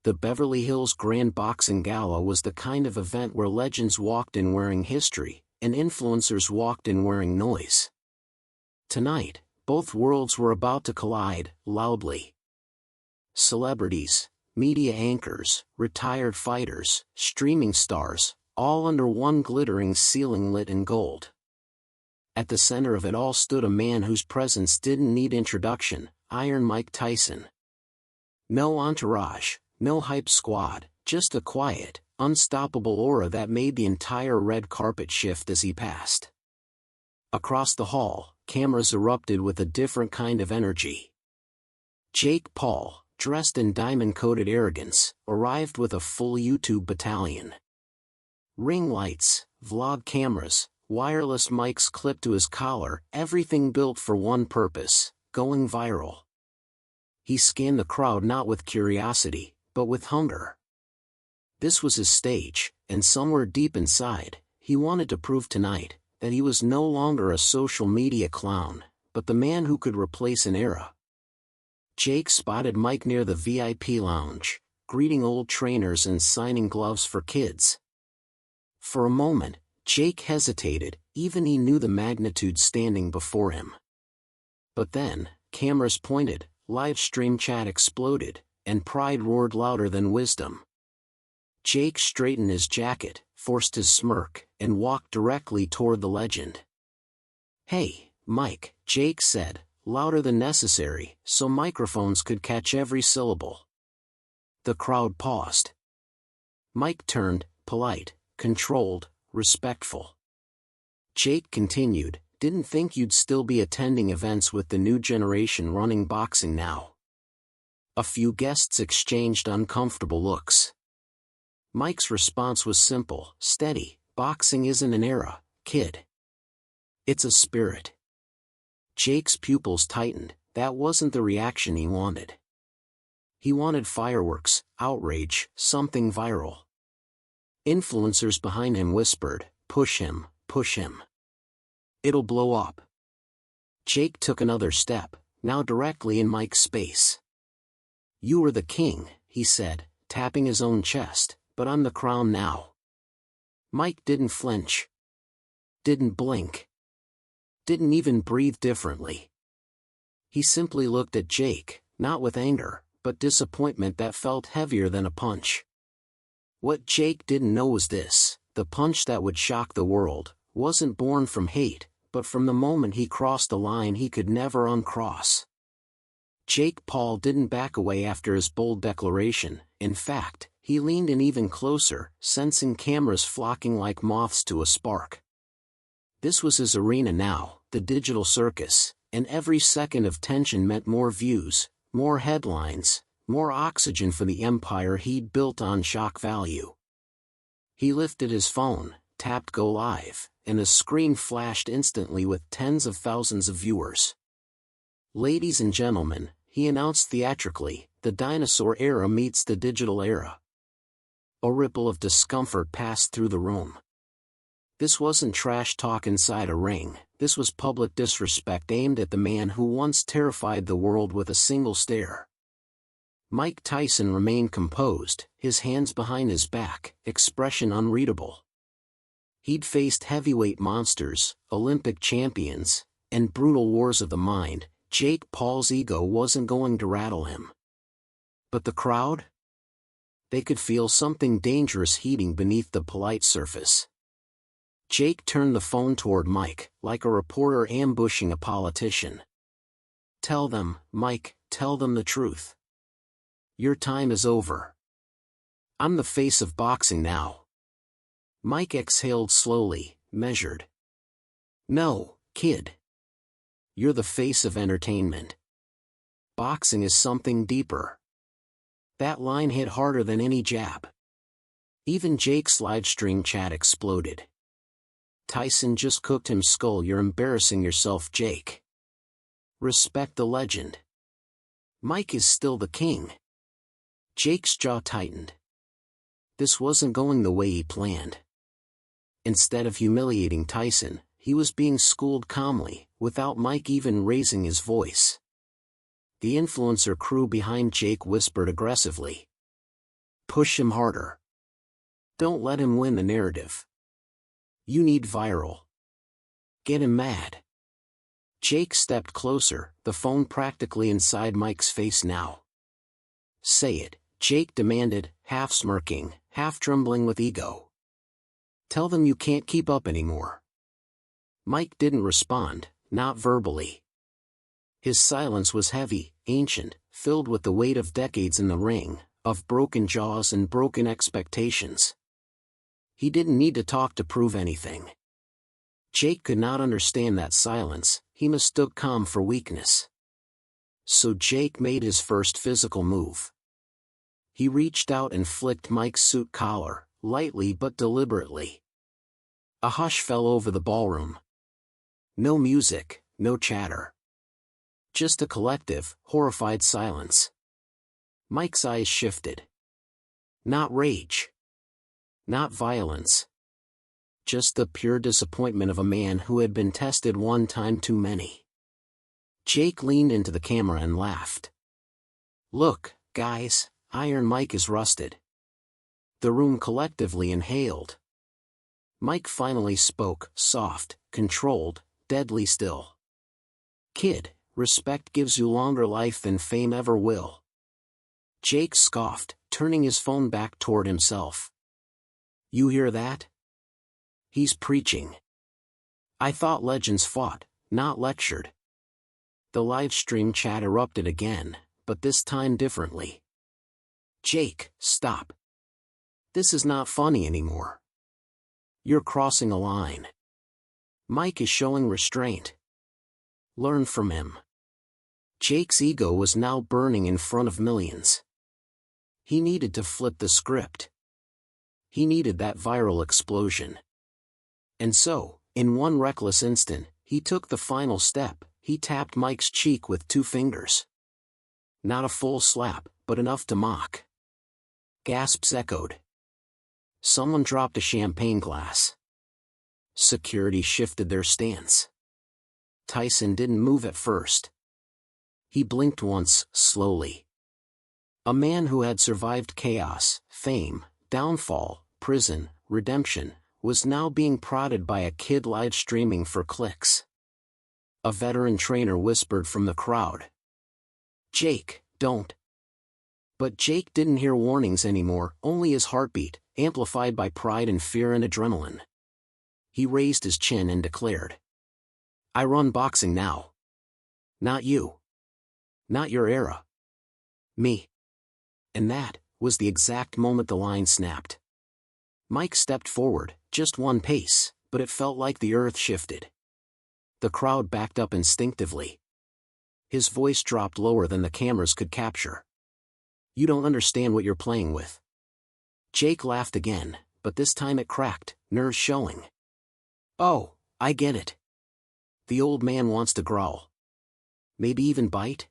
The Beverly Hills Grand Boxing Gala was the kind of event where legends walked in wearing history, and influencers walked in wearing noise. Tonight, both worlds were about to collide, loudly. Celebrities, media anchors, retired fighters, streaming stars, all under one glittering ceiling lit in gold. At the center of it all stood a man whose presence didn't need introduction, Iron Mike Tyson. No entourage, no hype squad, just a quiet, unstoppable aura that made the entire red carpet shift as he passed. Across the hall, cameras erupted with a different kind of energy. Jake Paul, dressed in diamond-coated arrogance, arrived with a full YouTube battalion. Ring lights, vlog cameras, wireless mics clipped to his collar, everything built for one purpose: going viral. He scanned the crowd not with curiosity, but with hunger. This was his stage, and somewhere deep inside, he wanted to prove tonight that he was no longer a social media clown, but the man who could replace an era. Jake spotted Mike near the VIP lounge, greeting old trainers and signing gloves for kids. For a moment, Jake hesitated, even he knew the magnitude standing before him. But then, cameras pointed, live stream chat exploded, and pride roared louder than wisdom. Jake straightened his jacket, forced his smirk, and walked directly toward the legend. "Hey, Mike," Jake said, louder than necessary, so microphones could catch every syllable. The crowd paused. Mike turned, polite, controlled, respectful. Jake continued, "Didn't think you'd still be attending events with the new generation running boxing now." A few guests exchanged uncomfortable looks. Mike's response was simple, steady: "Boxing isn't an era, kid. It's a spirit." Jake's pupils tightened. That wasn't the reaction he wanted. He wanted fireworks, outrage, something viral. Influencers behind him whispered, push him, push him. It'll blow up." Jake took another step, now directly in Mike's space. "You were the king," he said, tapping his own chest, "but I'm the crown now." Mike didn't flinch. Didn't blink. Didn't even breathe differently. He simply looked at Jake, not with anger, but disappointment that felt heavier than a punch. What Jake didn't know was this: the punch that would shock the world wasn't born from hate, but from the moment he crossed a line he could never uncross. Jake Paul didn't back away after his bold declaration. In fact, he leaned in even closer, sensing cameras flocking like moths to a spark. This was his arena now, the digital circus, and every second of tension meant more views, more headlines, more oxygen for the empire he'd built on shock value. He lifted his phone, tapped Go Live, and the screen flashed instantly with tens of thousands of viewers. "Ladies and gentlemen," he announced theatrically, "the dinosaur era meets the digital era." A ripple of discomfort passed through the room. This wasn't trash talk inside a ring, this was public disrespect aimed at the man who once terrified the world with a single stare. Mike Tyson remained composed, his hands behind his back, expression unreadable. He'd faced heavyweight monsters, Olympic champions, and brutal wars of the mind. Jake Paul's ego wasn't going to rattle him. But the crowd? They could feel something dangerous heating beneath the polite surface. Jake turned the phone toward Mike, like a reporter ambushing a politician. "Tell them, Mike, tell them the truth. Your time is over. I'm the face of boxing now." Mike exhaled slowly, measured. "No, kid. You're the face of entertainment. Boxing is something deeper." That line hit harder than any jab. Even Jake's livestream chat exploded. "Tyson just cooked him skull. You're embarrassing yourself, Jake. Respect the legend. Mike is still the king." Jake's jaw tightened. This wasn't going the way he planned. Instead of humiliating Tyson, he was being schooled calmly, without Mike even raising his voice. The influencer crew behind Jake whispered aggressively, Push him harder. Don't let him win the narrative. You need viral. Get him mad. Jake stepped closer, the phone practically inside Mike's face now. Say it, Jake demanded, half smirking, half trembling with ego. Tell them you can't keep up anymore. Mike didn't respond, not verbally. His silence was heavy, ancient, filled with the weight of decades in the ring, of broken jaws and broken expectations. He didn't need to talk to prove anything. Jake could not understand that silence, he mistook calm for weakness. So Jake made his first physical move. He reached out and flicked Mike's suit collar, lightly but deliberately. A hush fell over the ballroom. No music, no chatter. Just a collective, horrified silence. Mike's eyes shifted. Not rage. Not violence. Just the pure disappointment of a man who had been tested one time too many. Jake leaned into the camera and laughed. Look, guys, Iron Mike is rusted. The room collectively inhaled. Mike finally spoke, soft, controlled, deadly still. Kid, respect gives you longer life than fame ever will. Jake scoffed, turning his phone back toward himself. You hear that? He's preaching. I thought legends fought, not lectured. The live stream chat erupted again, but this time differently. Jake, stop. This is not funny anymore. You're crossing a line. Mike is showing restraint. Learn from him. Jake's ego was now burning in front of millions. He needed to flip the script. He needed that viral explosion. And so, in one reckless instant, he took the final step. He tapped Mike's cheek with 2 fingers. Not a full slap, but enough to mock. Gasps echoed. Someone dropped a champagne glass. Security shifted their stance. Tyson didn't move at first. He blinked once, slowly. A man who had survived chaos, fame, downfall, prison, redemption, was now being prodded by a kid live streaming for clicks. A veteran trainer whispered from the crowd. Jake, don't. But Jake didn't hear warnings anymore, only his heartbeat, amplified by pride and fear and adrenaline. He raised his chin and declared. I run boxing now. Not you. Not your era. Me. And that was the exact moment the line snapped. Mike stepped forward, just one pace, but it felt like the earth shifted. The crowd backed up instinctively. His voice dropped lower than the cameras could capture. You don't understand what you're playing with. Jake laughed again, but this time it cracked, nerves showing. Oh, I get it. The old man wants to growl. Maybe even bite?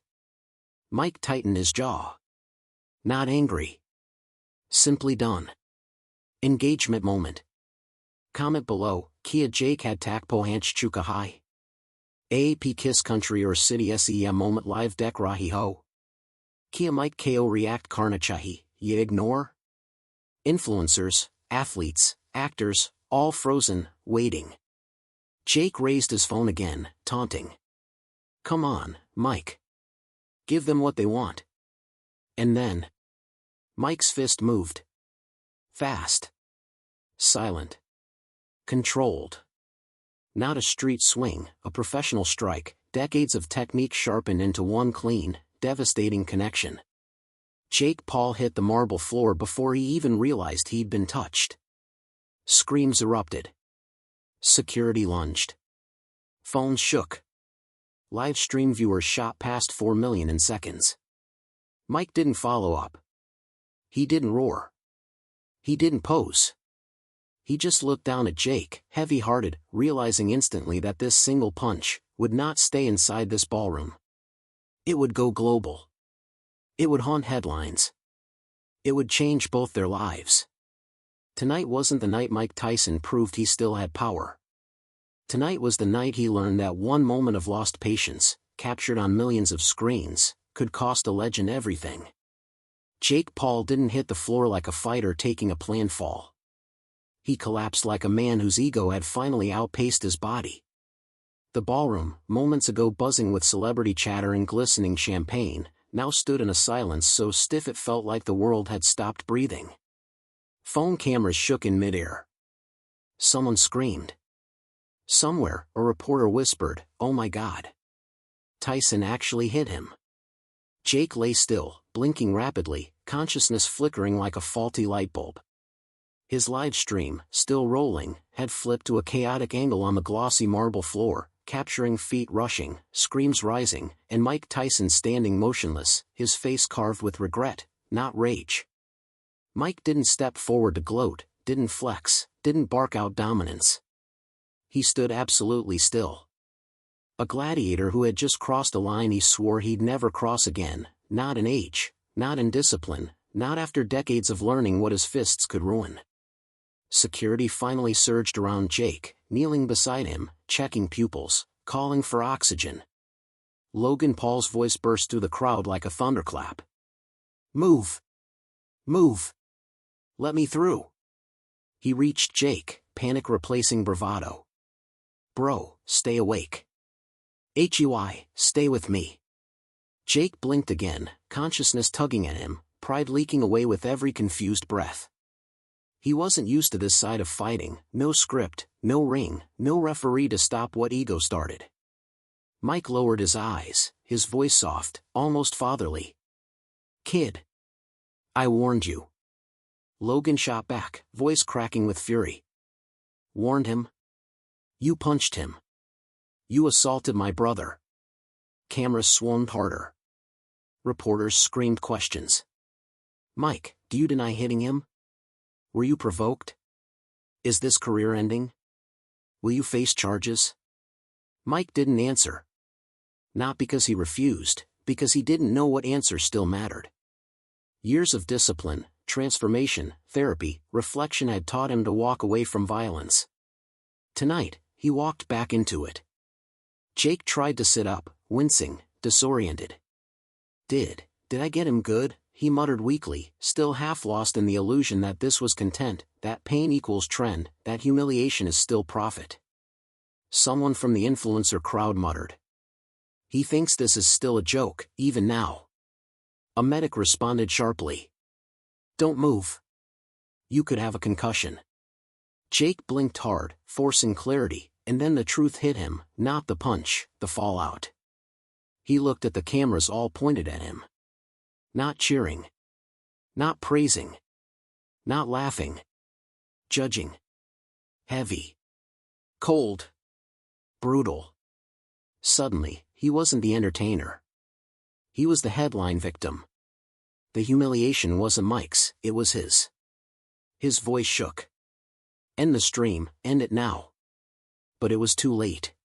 Mike tightened his jaw. Not angry. Simply done. Engagement moment. Comment below, Kia Jake had takpo hanch chuka hai. AAP kiss country or city SEM moment live deck rahi ho. Kia Mike KO react karna chahi, ye ignore? Influencers, athletes, actors, all frozen, waiting. Jake raised his phone again, taunting. Come on, Mike. Give them what they want. And then. Mike's fist moved. Fast. Silent. Controlled. Not a street swing, a professional strike, decades of technique sharpened into one clean, devastating connection. Jake Paul hit the marble floor before he even realized he'd been touched. Screams erupted. Security lunged. Phones shook. Live stream viewers shot past 4 million in seconds. Mike didn't follow up. He didn't roar. He didn't pose. He just looked down at Jake, heavy-hearted, realizing instantly that this single punch would not stay inside this ballroom. It would go global. It would haunt headlines. It would change both their lives. Tonight wasn't the night Mike Tyson proved he still had power. Tonight was the night he learned that one moment of lost patience, captured on millions of screens, could cost a legend everything. Jake Paul didn't hit the floor like a fighter taking a planned fall. He collapsed like a man whose ego had finally outpaced his body. The ballroom, moments ago buzzing with celebrity chatter and glistening champagne, now stood in a silence so stiff it felt like the world had stopped breathing. Phone cameras shook in midair. Someone screamed. Somewhere, a reporter whispered, "Oh my God. Tyson actually hit him." Jake lay still, blinking rapidly, consciousness flickering like a faulty light bulb. His live stream, still rolling, had flipped to a chaotic angle on the glossy marble floor, capturing feet rushing, screams rising, and Mike Tyson standing motionless, his face carved with regret, not rage. Mike didn't step forward to gloat, didn't flex, didn't bark out dominance. He stood absolutely still. A gladiator who had just crossed a line he swore he'd never cross again, not in age, not in discipline, not after decades of learning what his fists could ruin. Security finally surged around Jake, kneeling beside him, checking pupils, calling for oxygen. Logan Paul's voice burst through the crowd like a thunderclap. "Move! Move! Let me through!" He reached Jake, panic replacing bravado. "Bro, stay awake. Stay with me." Jake blinked again, consciousness tugging at him, pride leaking away with every confused breath. He wasn't used to this side of fighting, no script, no ring, no referee to stop what ego started. Mike lowered his eyes, his voice soft, almost fatherly. "Kid. I warned you." Logan shot back, voice cracking with fury. "Warned him? You punched him. You assaulted my brother." Cameras swarmed harder. Reporters screamed questions. "Mike, do you deny hitting him? Were you provoked? Is this career ending? Will you face charges?" Mike didn't answer. Not because he refused, because he didn't know what answer still mattered. Years of discipline, transformation, therapy, reflection had taught him to walk away from violence. Tonight, he walked back into it. Jake tried to sit up, wincing, disoriented. Did I get him good?" he muttered weakly, still half lost in the illusion that this was content, that pain equals trend, that humiliation is still profit. Someone from the influencer crowd muttered. "He thinks this is still a joke, even now." A medic responded sharply. "Don't move. You could have a concussion." Jake blinked hard, forcing clarity, and then the truth hit him, not the punch, the fallout. He looked at the cameras all pointed at him. Not cheering. Not praising. Not laughing. Judging. Heavy. Cold. Brutal. Suddenly, he wasn't the entertainer. He was the headline victim. The humiliation wasn't Mike's, it was his. His voice shook. "End the stream, end it now." But it was too late.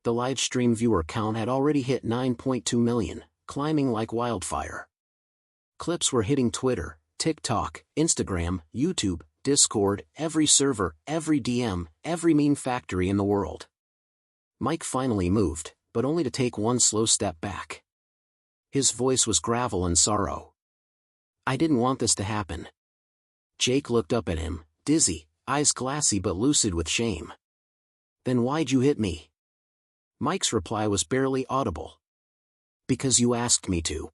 The live stream viewer count had already hit 9.2 million, climbing like wildfire. Clips were hitting Twitter, TikTok, Instagram, YouTube, Discord, every server, every DM, every meme factory in the world. Mike finally moved, but only to take one slow step back. His voice was gravel and sorrow. "I didn't want this to happen." Jake looked up at him, dizzy, eyes glassy but lucid with shame. "Then why'd you hit me?" Mike's reply was barely audible. "Because you asked me to."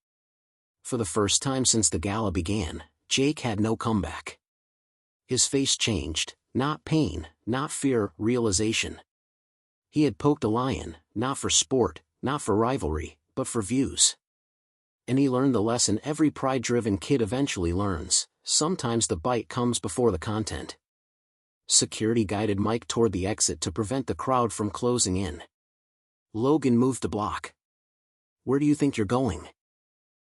For the first time since the gala began, Jake had no comeback. His face changed, not pain, not fear, realization. He had poked a lion, not for sport, not for rivalry, but for views. And he learned the lesson every pride-driven kid eventually learns: sometimes the bite comes before the content. Security guided Mike toward the exit to prevent the crowd from closing in. Logan moved a block. "Where do you think you're going?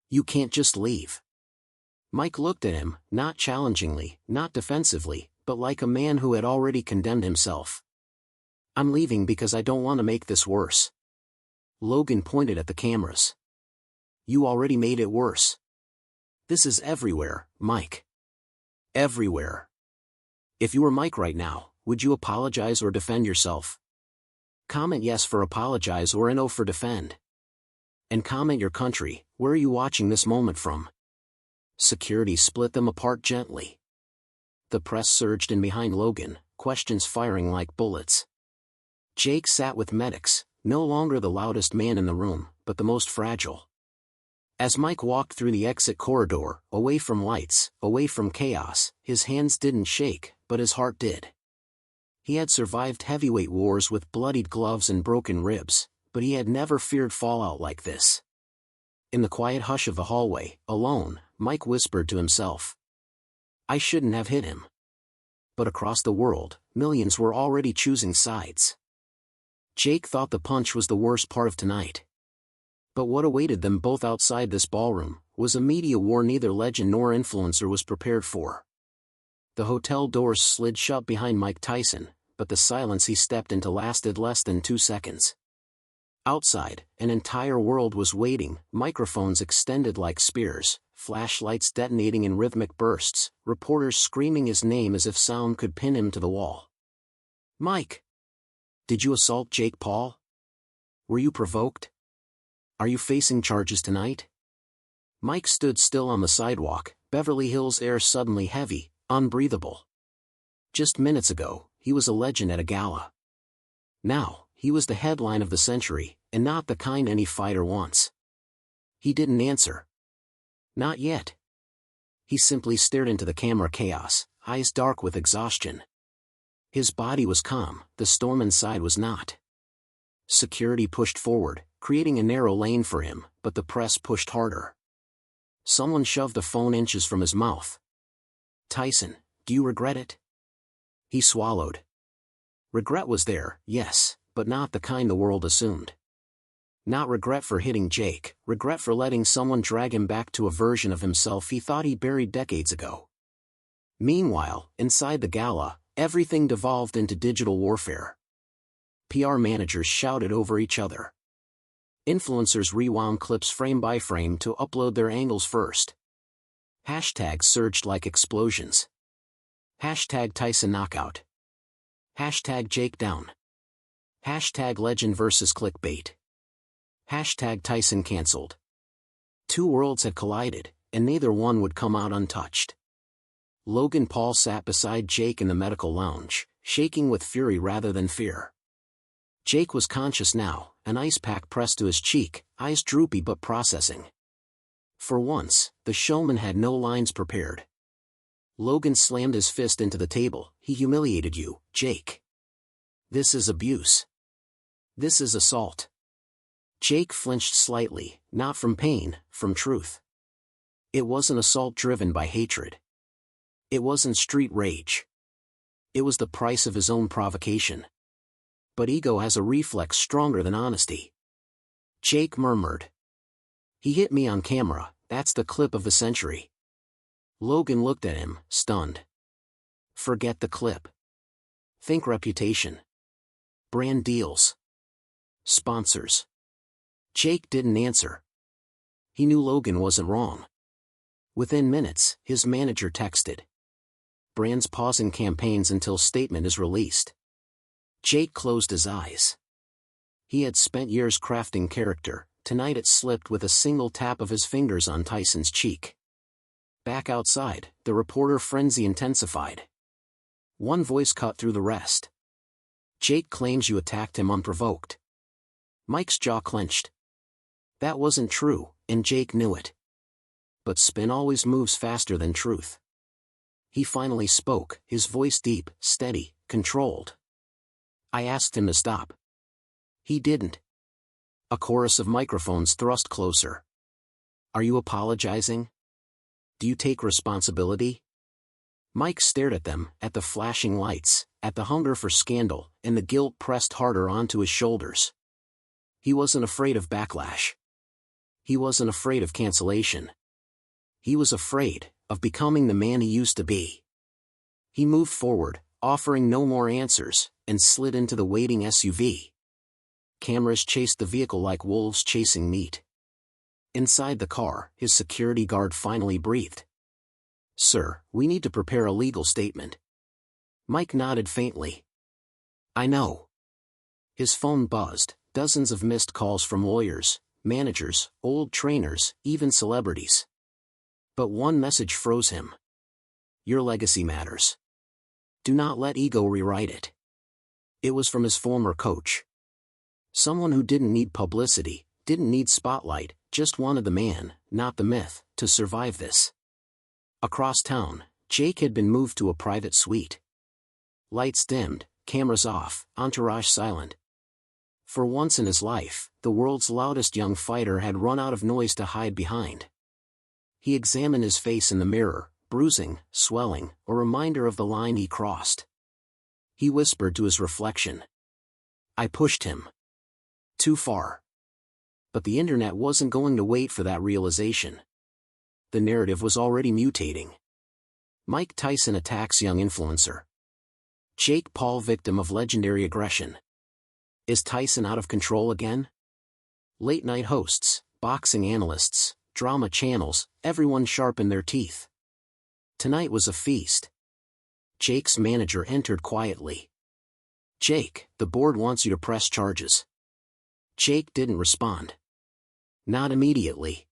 You can't just leave." Mike looked at him, not challengingly, not defensively, but like a man who had already condemned himself. "I'm leaving because I don't want to make this worse." Logan pointed at the cameras. "You already made it worse. This is everywhere, Mike. Everywhere. If you were Mike right now, would you apologize or defend yourself? Comment yes for apologize or no for defend. And comment your country, where are you watching this moment from? Security split them apart gently. The press surged in behind Logan, questions firing like bullets. Jake sat with medics, no longer the loudest man in the room, but the most fragile. As Mike walked through the exit corridor, away from lights, away from chaos, his hands didn't shake, but his heart did. He had survived heavyweight wars with bloodied gloves and broken ribs, but he had never feared fallout like this. In the quiet hush of the hallway, alone, Mike whispered to himself, "I shouldn't have hit him." But across the world, millions were already choosing sides. Jake thought the punch was the worst part of tonight. But what awaited them both outside this ballroom was a media war neither legend nor influencer was prepared for. The hotel doors slid shut behind Mike Tyson, but the silence he stepped into lasted less than 2 seconds. Outside, an entire world was waiting, microphones extended like spears, flashlights detonating in rhythmic bursts, reporters screaming his name as if sound could pin him to the wall. "Mike! Did you assault Jake Paul? Were you provoked? Are you facing charges tonight?" Mike stood still on the sidewalk, Beverly Hills air suddenly heavy, unbreathable. Just minutes ago, he was a legend at a gala. Now, he was the headline of the century, and not the kind any fighter wants. He didn't answer. Not yet. He simply stared into the camera chaos, eyes dark with exhaustion. His body was calm, the storm inside was not. Security pushed forward, creating a narrow lane for him, but the press pushed harder. Someone shoved the phone inches from his mouth. "Tyson, do you regret it?" He swallowed. Regret was there, yes, but not the kind the world assumed. Not regret for hitting Jake, regret for letting someone drag him back to a version of himself he thought he buried decades ago. Meanwhile, inside the gala, everything devolved into digital warfare. PR managers shouted over each other. Influencers rewound clips frame by frame to upload their angles first. Hashtags surged like explosions. Hashtag Tyson knockout. Hashtag Jake down. Hashtag legend versus clickbait. Hashtag Tyson cancelled. Two worlds had collided, and neither one would come out untouched. Logan Paul sat beside Jake in the medical lounge, shaking with fury rather than fear. Jake was conscious now, an ice pack pressed to his cheek, eyes droopy but processing. For once, the showman had no lines prepared. Logan slammed his fist into the table. "He humiliated you, Jake. This is abuse. This is assault." Jake flinched slightly, not from pain, from truth. It wasn't assault driven by hatred. It wasn't street rage. It was the price of his own provocation. But ego has a reflex stronger than honesty. Jake murmured. "He hit me on camera, that's the clip of the century." Logan looked at him, stunned. "Forget the clip. Think reputation. Brand deals. Sponsors." Jake didn't answer. He knew Logan wasn't wrong. Within minutes, his manager texted. "Brands pausing campaigns until statement is released." Jake closed his eyes. He had spent years crafting character, tonight it slipped with a single tap of his fingers on Tyson's cheek. Back outside, the reporter frenzy intensified. One voice cut through the rest. "Jake claims you attacked him unprovoked." Mike's jaw clenched. That wasn't true, and Jake knew it. But spin always moves faster than truth. He finally spoke, his voice deep, steady, controlled. "I asked him to stop. He didn't." A chorus of microphones thrust closer. "Are you apologizing? Do you take responsibility?" Mike stared at them, at the flashing lights, at the hunger for scandal, and the guilt pressed harder onto his shoulders. He wasn't afraid of backlash. He wasn't afraid of cancellation. He was afraid of becoming the man he used to be. He moved forward, offering no more answers, and slid into the waiting SUV. Cameras chased the vehicle like wolves chasing meat. Inside the car, his security guard finally breathed. "Sir, we need to prepare a legal statement." Mike nodded faintly. "I know." His phone buzzed, dozens of missed calls from lawyers, managers, old trainers, even celebrities. But one message froze him. Your legacy matters. Do not let ego rewrite it. It was from his former coach. Someone who didn't need publicity, didn't need spotlight, just wanted the man, not the myth, to survive this. Across town, Jake had been moved to a private suite. Lights dimmed, cameras off, entourage silent. For once in his life, the world's loudest young fighter had run out of noise to hide behind. He examined his face in the mirror, bruising, swelling, a reminder of the line he crossed. He whispered to his reflection. I pushed him. Too far. But the internet wasn't going to wait for that realization. The narrative was already mutating. Mike Tyson attacks young influencer. Jake Paul victim of legendary aggression. Is Tyson out of control again? Late-night hosts, boxing analysts, drama channels, everyone sharpened their teeth. Tonight was a feast. Jake's manager entered quietly. Jake, the board wants you to press charges. Jake didn't respond. Not immediately.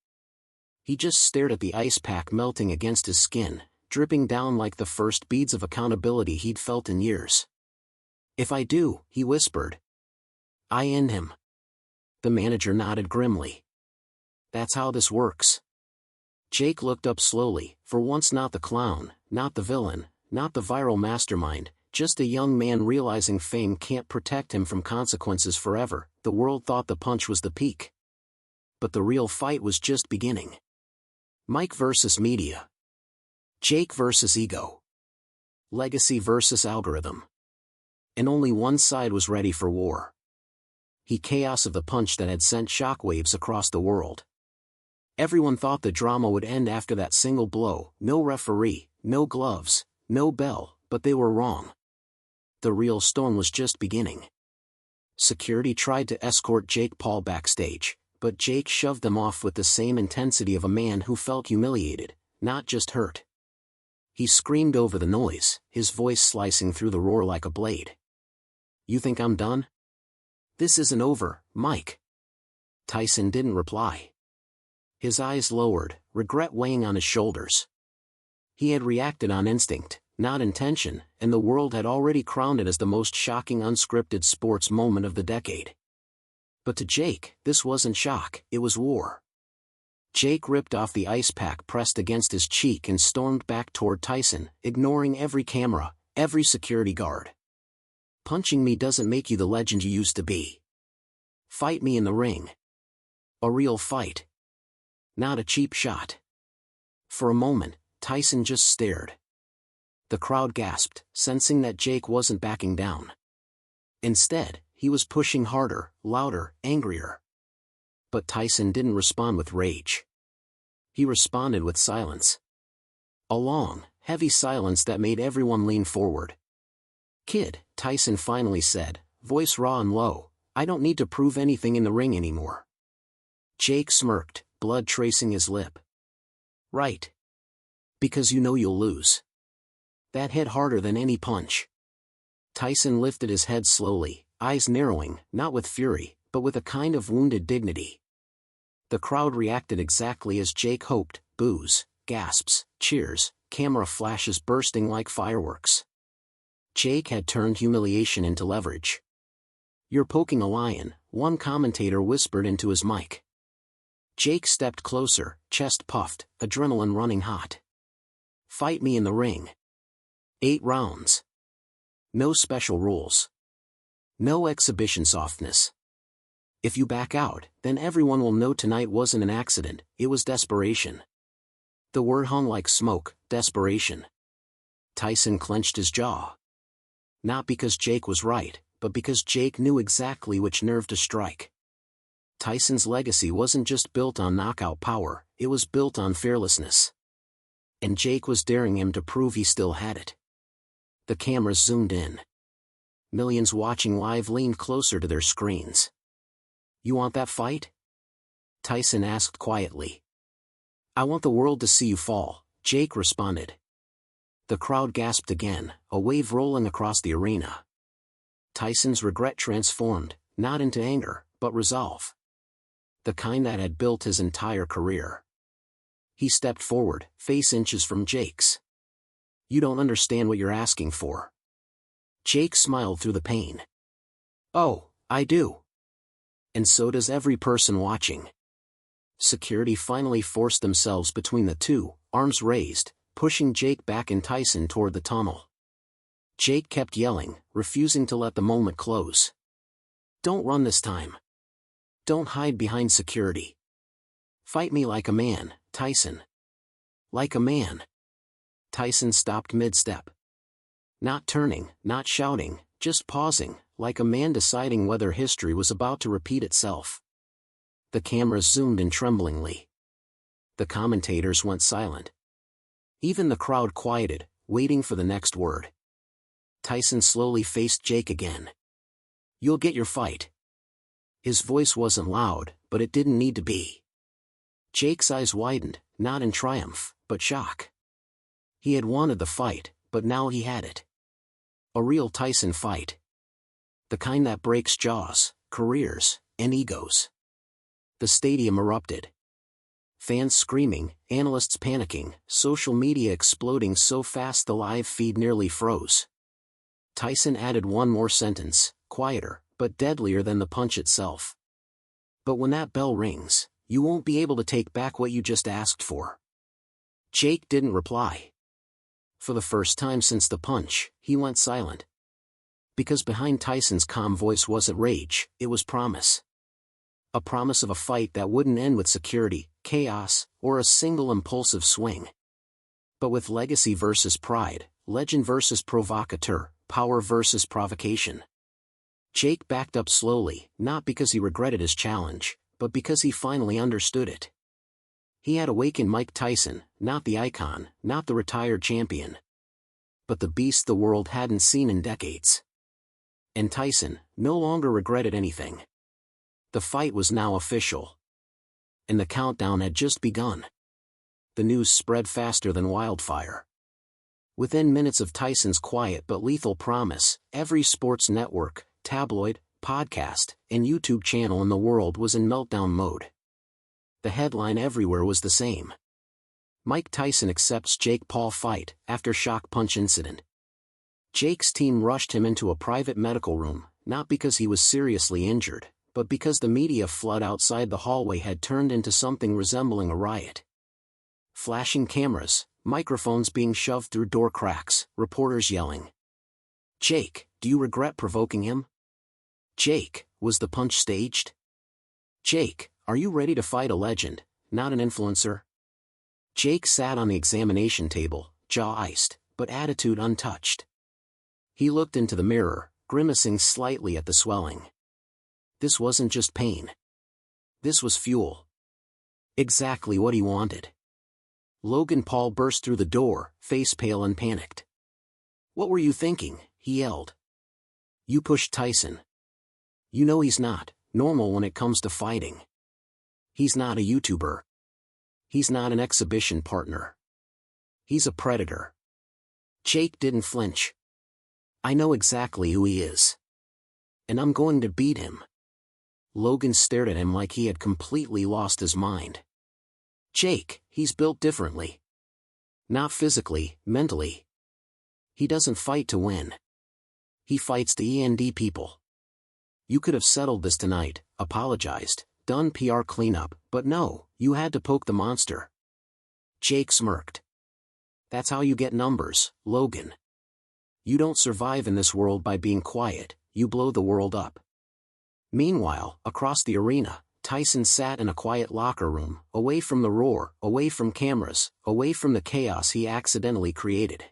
He just stared at the ice pack melting against his skin, dripping down like the first beads of accountability he'd felt in years. If I do, he whispered. I end him. The manager nodded grimly. That's how this works. Jake looked up slowly, for once not the clown, not the villain, not the viral mastermind, just a young man realizing fame can't protect him from consequences forever. The world thought the punch was the peak. But the real fight was just beginning. Mike versus media. Jake versus ego. Legacy versus algorithm. And only one side was ready for war. The chaos of the punch that had sent shockwaves across the world. Everyone thought the drama would end after that single blow, no referee, no gloves, no bell, but they were wrong. The real storm was just beginning. Security tried to escort Jake Paul backstage, but Jake shoved them off with the same intensity of a man who felt humiliated, not just hurt. He screamed over the noise, his voice slicing through the roar like a blade. You think I'm done? This isn't over, Mike. Tyson didn't reply. His eyes lowered, regret weighing on his shoulders. He had reacted on instinct, not intention, and the world had already crowned it as the most shocking unscripted sports moment of the decade. But to Jake, this wasn't shock, it was war. Jake ripped off the ice pack pressed against his cheek and stormed back toward Tyson, ignoring every camera, every security guard. Punching me doesn't make you the legend you used to be. Fight me in the ring. A real fight. Not a cheap shot. For a moment, Tyson just stared. The crowd gasped, sensing that Jake wasn't backing down. Instead, he was pushing harder, louder, angrier. But Tyson didn't respond with rage. He responded with silence. A long, heavy silence that made everyone lean forward. Kid, Tyson finally said, voice raw and low, I don't need to prove anything in the ring anymore. Jake smirked, blood tracing his lip. Right. Because you know you'll lose. That hit harder than any punch. Tyson lifted his head slowly, eyes narrowing, not with fury, but with a kind of wounded dignity. The crowd reacted exactly as Jake hoped, boos, gasps, cheers, camera flashes bursting like fireworks. Jake had turned humiliation into leverage. You're poking a lion, one commentator whispered into his mic. Jake stepped closer, chest puffed, adrenaline running hot. Fight me in the ring. 8 rounds. No special rules. No exhibition softness. If you back out, then everyone will know tonight wasn't an accident, it was desperation. The word hung like smoke, desperation. Tyson clenched his jaw. Not because Jake was right, but because Jake knew exactly which nerve to strike. Tyson's legacy wasn't just built on knockout power, it was built on fearlessness. And Jake was daring him to prove he still had it. The cameras zoomed in. Millions watching live leaned closer to their screens. You want that fight? Tyson asked quietly. I want the world to see you fall, Jake responded. The crowd gasped again, a wave rolling across the arena. Tyson's regret transformed, not into anger, but resolve. The kind that had built his entire career. He stepped forward, face inches from Jake's. "You don't understand what you're asking for." Jake smiled through the pain. "Oh, I do. And so does every person watching." Security finally forced themselves between the two, arms raised, pushing Jake back and Tyson toward the tunnel. Jake kept yelling, refusing to let the moment close. "Don't run this time. Don't hide behind security. Fight me like a man, Tyson. Like a man." Tyson stopped mid-step. Not turning, not shouting, just pausing, like a man deciding whether history was about to repeat itself. The cameras zoomed in tremblingly. The commentators went silent. Even the crowd quieted, waiting for the next word. Tyson slowly faced Jake again. "You'll get your fight." His voice wasn't loud, but it didn't need to be. Jake's eyes widened, not in triumph, but shock. He had wanted the fight, but now he had it. A real Tyson fight. The kind that breaks jaws, careers, and egos. The stadium erupted. Fans screaming, analysts panicking, social media exploding so fast the live feed nearly froze. Tyson added one more sentence, quieter, but deadlier than the punch itself. "But when that bell rings, you won't be able to take back what you just asked for." Jake didn't reply. For the first time since the punch, he went silent. Because behind Tyson's calm voice wasn't rage, it was promise. A promise of a fight that wouldn't end with security, chaos, or a single impulsive swing. But with legacy versus pride, legend versus provocateur, power versus provocation. Jake backed up slowly, not because he regretted his challenge, but because he finally understood it. He had awakened Mike Tyson, not the icon, not the retired champion, but the beast the world hadn't seen in decades. And Tyson no longer regretted anything. The fight was now official. And the countdown had just begun. The news spread faster than wildfire. Within minutes of Tyson's quiet but lethal promise, every sports network, tabloid, podcast, and YouTube channel in the world was in meltdown mode. The headline everywhere was the same. Mike Tyson accepts Jake Paul fight after shock punch incident. Jake's team rushed him into a private medical room, not because he was seriously injured, but because the media flood outside the hallway had turned into something resembling a riot. Flashing cameras, microphones being shoved through door cracks, reporters yelling. "Jake, do you regret provoking him? Jake, was the punch staged? Jake, are you ready to fight a legend, not an influencer?" Jake sat on the examination table, jaw iced, but attitude untouched. He looked into the mirror, grimacing slightly at the swelling. This wasn't just pain. This was fuel. Exactly what he wanted. Logan Paul burst through the door, face pale and panicked. "What were you thinking?" he yelled. "You pushed Tyson. You know he's not normal when it comes to fighting. He's not a YouTuber. He's not an exhibition partner. He's a predator." Jake didn't flinch. "I know exactly who he is. And I'm going to beat him." Logan stared at him like he had completely lost his mind. "Jake, he's built differently. Not physically, mentally. He doesn't fight to win. He fights to end people. You could have settled this tonight, apologized, done PR cleanup, but no, you had to poke the monster." Jake smirked. "That's how you get numbers, Logan. You don't survive in this world by being quiet, you blow the world up." Meanwhile, across the arena, Tyson sat in a quiet locker room, away from the roar, away from cameras, away from the chaos he accidentally created.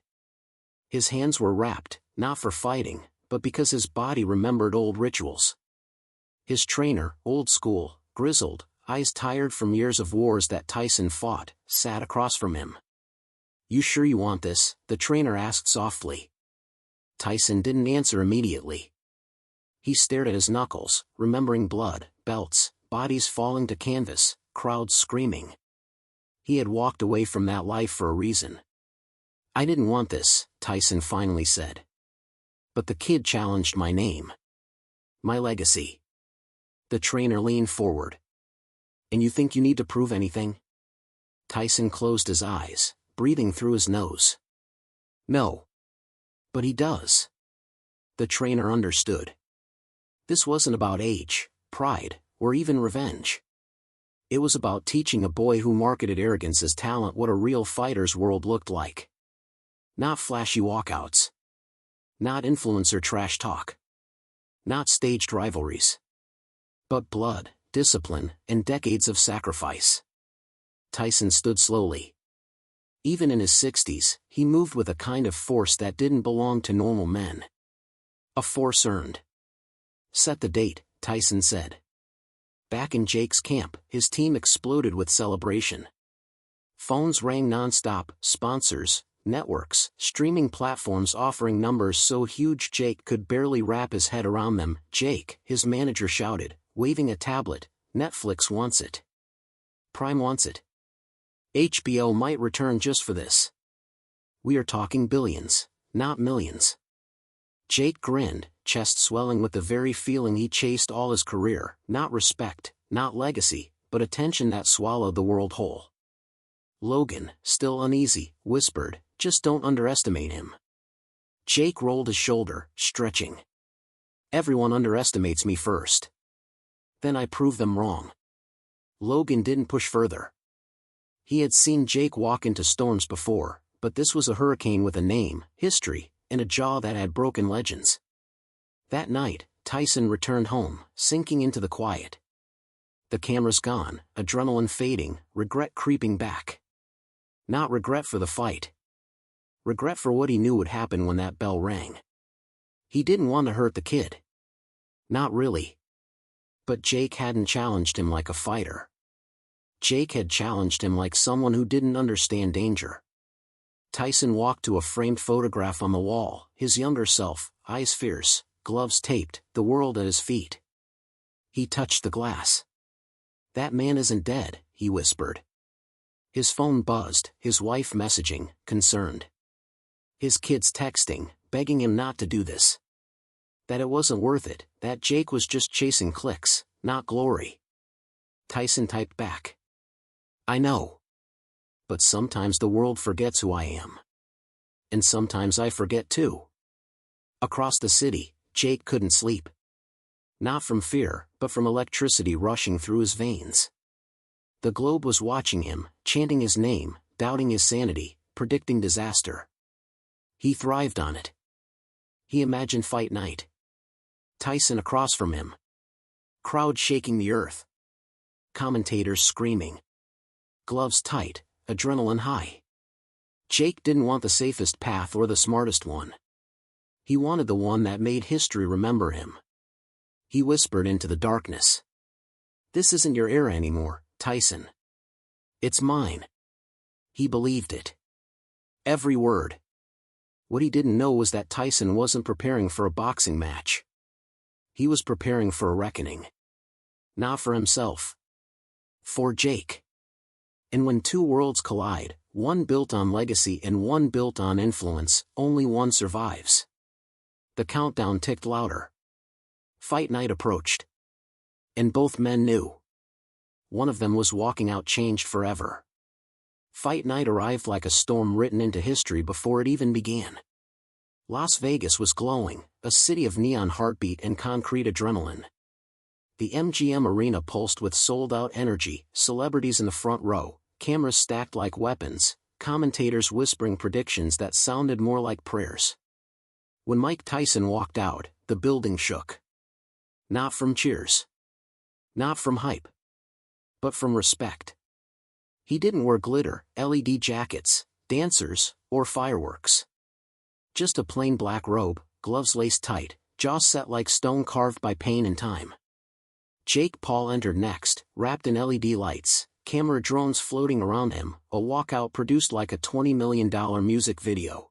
His hands were wrapped, not for fighting, but because his body remembered old rituals. His trainer, old school, grizzled, eyes tired from years of wars that Tyson fought, sat across from him. "You sure you want this?" the trainer asked softly. Tyson didn't answer immediately. He stared at his knuckles, remembering blood, belts, bodies falling to canvas, crowds screaming. He had walked away from that life for a reason. "I didn't want this," Tyson finally said. "But the kid challenged my name. My legacy." The trainer leaned forward. "And you think you need to prove anything?" Tyson closed his eyes, breathing through his nose. No. But he does. The trainer understood. This wasn't about age, pride, or even revenge. It was about teaching a boy who marketed arrogance as talent what a real fighter's world looked like. Not flashy walkouts. Not influencer trash talk. Not staged rivalries. But blood, discipline, and decades of sacrifice. Tyson stood slowly. Even in his 60s, he moved with a kind of force that didn't belong to normal men. A force earned. Set the date, Tyson said. Back in Jake's camp, his team exploded with celebration. Phones rang non-stop, sponsors, networks, streaming platforms offering numbers so huge Jake could barely wrap his head around them. Jake, his manager shouted, waving a tablet, Netflix wants it. Prime wants it. HBO might return just for this. We are talking billions, not millions. Jake grinned, chest swelling with the very feeling he chased all his career, not respect, not legacy, but attention that swallowed the world whole. Logan, still uneasy, whispered, just don't underestimate him. Jake rolled his shoulder, stretching. Everyone underestimates me first. Then I prove them wrong. Logan didn't push further. He had seen Jake walk into storms before, but this was a hurricane with a name, history, and a jaw that had broken legends. That night, Tyson returned home, sinking into the quiet. The camera's gone, adrenaline fading, regret creeping back. Not regret for the fight. Regret for what he knew would happen when that bell rang. He didn't want to hurt the kid. Not really. But Jake hadn't challenged him like a fighter. Jake had challenged him like someone who didn't understand danger. Tyson walked to a framed photograph on the wall, his younger self, eyes fierce, gloves taped, the world at his feet. He touched the glass. That man isn't dead, he whispered. His phone buzzed, his wife messaging, concerned. His kids texting, begging him not to do this. That it wasn't worth it, that Jake was just chasing clicks, not glory. Tyson typed back. I know. But sometimes the world forgets who I am. And sometimes I forget too. Across the city, Jake couldn't sleep. Not from fear, but from electricity rushing through his veins. The globe was watching him, chanting his name, doubting his sanity, predicting disaster. He thrived on it. He imagined fight night. Tyson across from him. Crowd shaking the earth. Commentators screaming. Gloves tight, adrenaline high. Jake didn't want the safest path or the smartest one. He wanted the one that made history remember him. He whispered into the darkness. This isn't your era anymore, Tyson. It's mine. He believed it. Every word. What he didn't know was that Tyson wasn't preparing for a boxing match. He was preparing for a reckoning. Not for himself. For Jake. And when two worlds collide, one built on legacy and one built on influence, only one survives. The countdown ticked louder. Fight night approached. And both men knew. One of them was walking out changed forever. Fight night arrived like a storm written into history before it even began. Las Vegas was glowing, a city of neon heartbeat and concrete adrenaline. The MGM Arena pulsed with sold-out energy, celebrities in the front row, cameras stacked like weapons, commentators whispering predictions that sounded more like prayers. When Mike Tyson walked out, the building shook. Not from cheers. Not from hype. But from respect. He didn't wear glitter, LED jackets, dancers, or fireworks. Just a plain black robe, gloves laced tight, jaw set like stone carved by pain and time. Jake Paul entered next, wrapped in LED lights, camera drones floating around him, a walkout produced like a $20 million music video.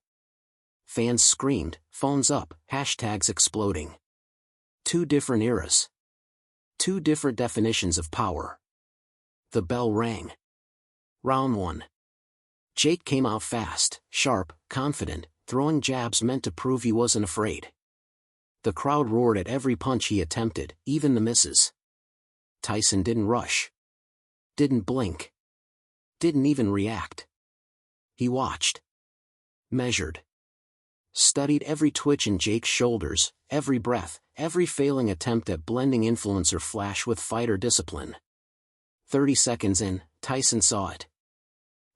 Fans screamed, phones up, hashtags exploding. Two different eras. Two different definitions of power. The bell rang. Round 1. Jake came out fast, sharp, confident, throwing jabs meant to prove he wasn't afraid. The crowd roared at every punch he attempted, even the misses. Tyson didn't rush. Didn't blink. Didn't even react. He watched. Measured. Studied every twitch in Jake's shoulders, every breath, every failing attempt at blending influencer flash with fighter discipline. 30 seconds in, Tyson saw it.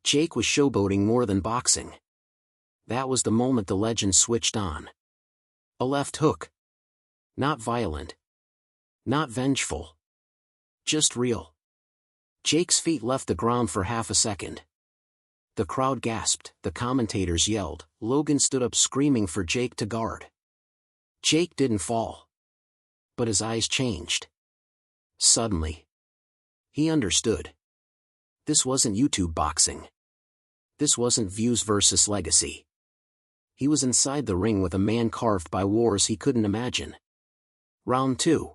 Jake was showboating more than boxing. That was the moment the legend switched on. A left hook. Not violent. Not vengeful. Just real. Jake's feet left the ground for half a second. The crowd gasped, the commentators yelled, Logan stood up screaming for Jake to guard. Jake didn't fall. But his eyes changed. Suddenly. He understood. This wasn't YouTube boxing. This wasn't views versus legacy. He was inside the ring with a man carved by wars he couldn't imagine. Round 2.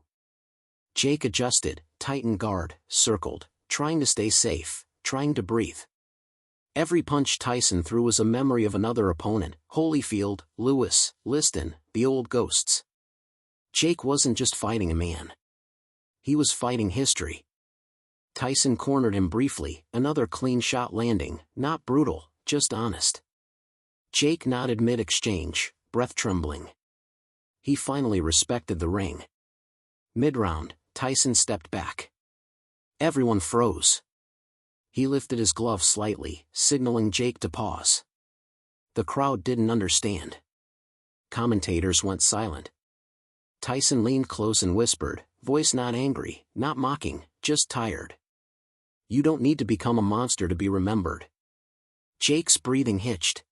Jake adjusted, tightened guard, circled, trying to stay safe, trying to breathe. Every punch Tyson threw was a memory of another opponent, Holyfield, Lewis, Liston, the old ghosts. Jake wasn't just fighting a man. He was fighting history. Tyson cornered him briefly, another clean shot landing, not brutal, just honest. Jake nodded mid-exchange, breath trembling. He finally respected the ring. Mid-round, Tyson stepped back. Everyone froze. He lifted his glove slightly, signaling Jake to pause. The crowd didn't understand. Commentators went silent. Tyson leaned close and whispered, voice not angry, not mocking, just tired. You don't need to become a monster to be remembered. Jake's breathing hitched.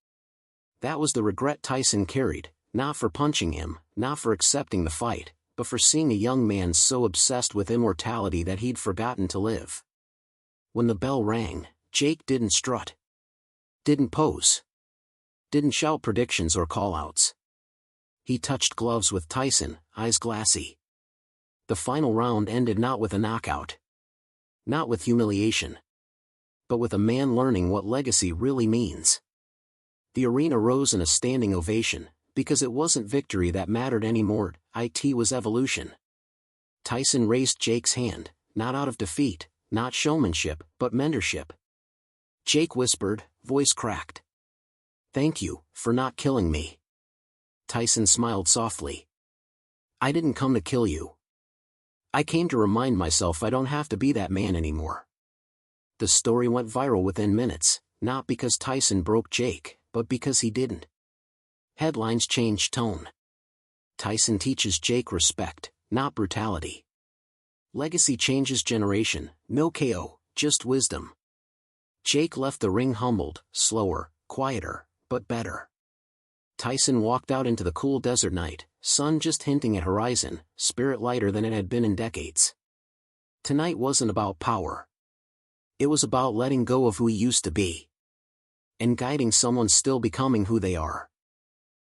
That was the regret Tyson carried, not for punching him, not for accepting the fight, but for seeing a young man so obsessed with immortality that he'd forgotten to live. When the bell rang, Jake didn't strut. Didn't pose. Didn't shout predictions or call-outs. He touched gloves with Tyson, eyes glassy. The final round ended not with a knockout. Not with humiliation. But with a man learning what legacy really means. The arena rose in a standing ovation, because it wasn't victory that mattered anymore, it was evolution. Tyson raised Jake's hand, not out of defeat, not showmanship, but mentorship. Jake whispered, voice cracked. Thank you, for not killing me. Tyson smiled softly. I didn't come to kill you. I came to remind myself I don't have to be that man anymore. The story went viral within minutes, not because Tyson broke Jake, but because he didn't. Headlines changed tone. Tyson teaches Jake respect, not brutality. Legacy changes generation, no KO, just wisdom. Jake left the ring humbled, slower, quieter, but better. Tyson walked out into the cool desert night, sun just hinting at horizon, spirit lighter than it had been in decades. Tonight wasn't about power. It was about letting go of who he used to be. And guiding someone still becoming who they are.